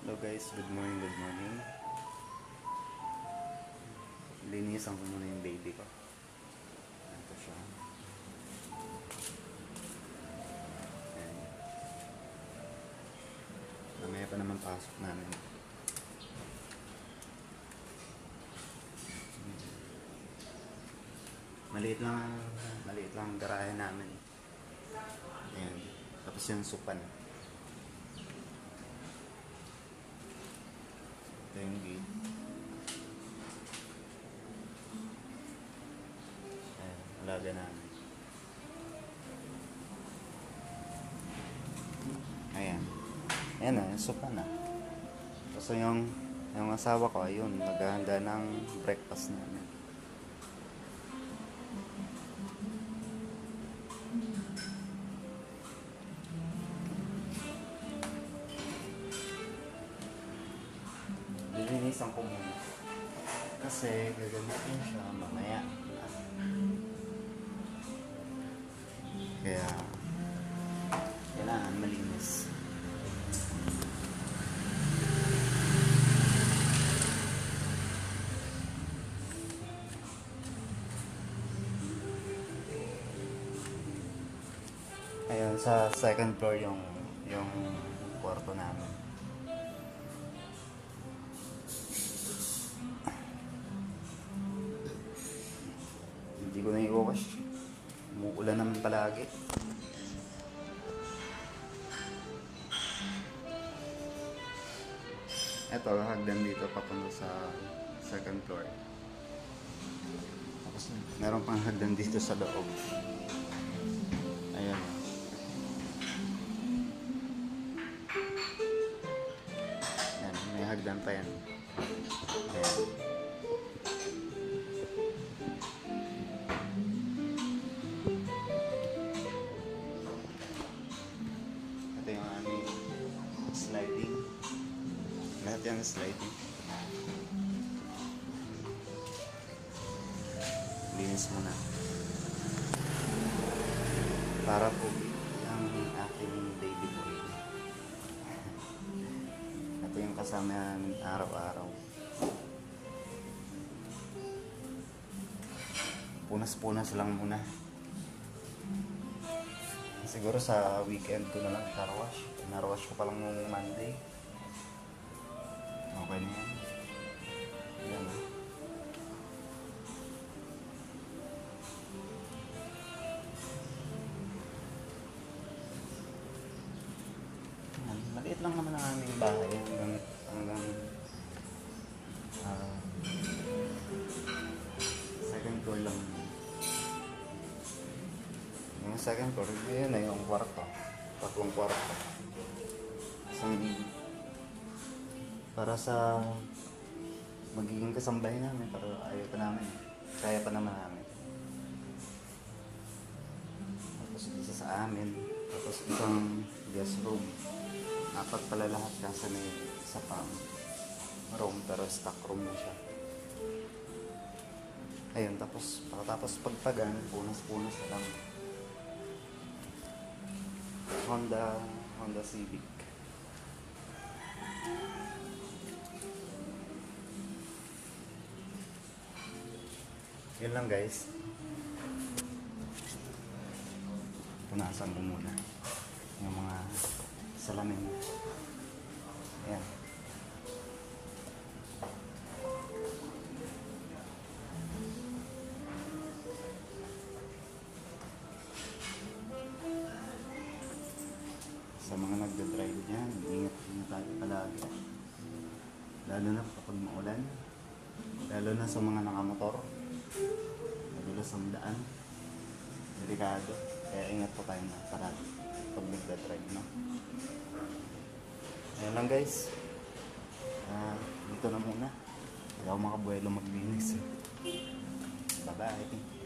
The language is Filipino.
Hello guys, good morning, good morning. Linisan ko muna yung baby ko. Ito siya. Ayan. Mamaya pa naman pasok namin. Maliit lang ang garahe namin. Ayan. Tapos yung supan. Ito yung gate. Ayan, alaga namin. Ayan. Ayan na, yung supan na. Tapos yung asawa ko, ayun, naghahanda ng breakfast namin. Lilinisan ko muna. Kasi gagamitin siya mamaya. Kaya kailangan malinis. Ayun, sa second floor yung kwarto namin. Hindi ko na i-wash. Umuulan naman palagi. Ito, hagdan dito papunta sa second floor. Tapos meron pang hagdan dito sa loob. Ayan. Ayan, may hagdan pa yan. Ayan. Ito yung aming sliding. Lahat yan sliding. Linis muna. Para po yung aking baby boy. Ito yung kasama namin araw-araw. Punas-punas lang muna. Siguro sa weekend ko na lang car-wash. Nar-wash ko pa lang nung Monday. Okay na yan. Ayan na. Maliit lang naman ang aming bahay hanggang second floor lang. Yung second floor, yun na yung kwarto. Tatlong kwarto. Para sa magiging kasambahay namin, pero ayaw pa namin. Kaya pa naman namin. Tapos isa sa amin. Tapos isang guest room. Apat pala lahat kasi may isa pang room, pero stock room na siya. Ayun, tapos pagkatapos pagpagan, punas-punas na lang. Honda Civic. Yun lang guys. Punasan ko muna yung mga salamin. Ayan. Sa mga nagda-drive dyan, ingat tayo palagi. Lalo na kapag maulan. Lalo na sa mga nakamotor. Madulas ang daan. Delikado. Kaya ingat po tayo na palagi pag nagda-drive, no? Ayan lang guys. Dito na muna. Hindi ako makabuelo maglinis. Bye-bye.